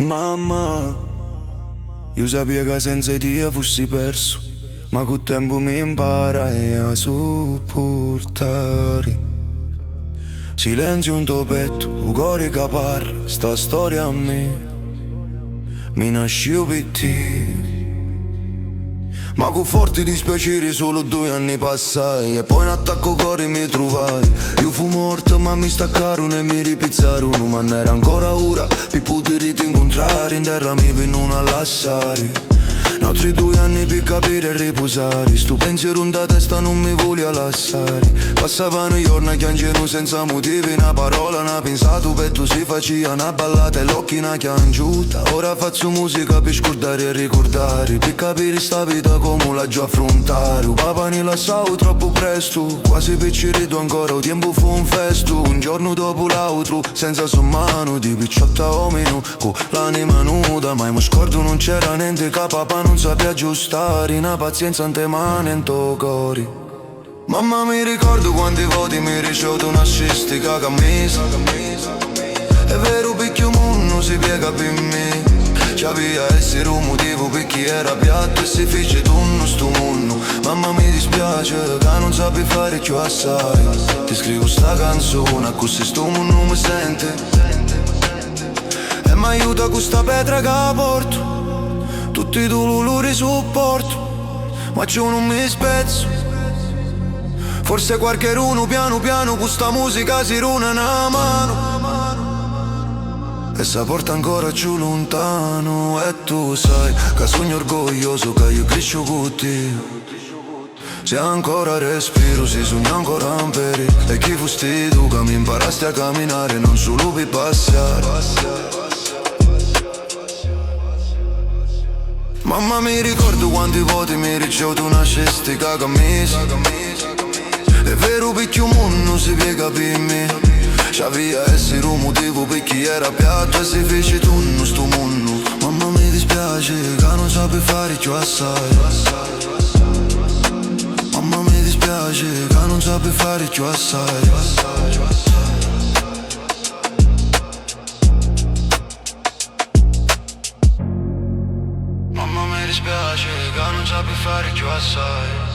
Mamma, io sapevo che senza di te fossi perso, ma col tempo mi imparai a sopportare. Silenzio in tuo petto, un cuore che parla, sta storia a me mi nascevo per te. Ma con forti dispiaceri solo 2 anni passai, e poi in attacco cuore mi trovai. Io fu morto ma mi staccarono e mi ripizzarono, ma non era ancora ora per poterti incontrare. In terra mi vengono a lasciare altri 2 anni per capire e riposare. Sto pensiero in da testa non mi voglio lasciare. Passavano i giorni chiangendo senza motivi, una parola, una pensato petto si faceva una ballata e l'occhi una chiangiuta. Ora faccio musica per scordare e ricordare, per capire sta vita come la già affrontare. O papà ne lasciavo troppo presto, quasi per ci rido ancora, o tempo fu un festo. Un giorno dopo l'altro, senza sommano, di picciotta o meno, con l'anima nuda. Ma mi scordo non c'era niente, che papà non sapeva aggiustare, una pazienza in te mani e in tuo cuore. Mamma mi ricordo quanti voti mi ricevuto una scistica camisa. È vero picchio mondo si piega per me, c'aveva essere un motivo per chi era piatto e si fece tunno sto mondo. Mamma mi dispiace che non sapi fare più assai. Ti scrivo sta canzone così sto mondo mi sente e mi aiuta con sta pietra che porto. Tutti i dolori supporto, ma ciò non mi spezzo. Forse qualche uno piano piano con sta musica si runa una mano e sa porta ancora più lontano. E tu sai che sogno orgoglioso che io cresco con te. Se ancora respiro, si sogna ancora un peri. E chi fosti tu che mi imparasti a camminare, non solo per passare. Mamma mi ricordo quanti voti mi ricevuto una scistica camisa. È vero picchio mondo si piega per me, c'aveva essere un motivo per chi era piatto e si fece tunno sto mondo. Mamma mi dispiace che non sape fare più assai. Mamma mi dispiace che non sape fare più assai. Mamma mi dispiace che non sape fare più assai.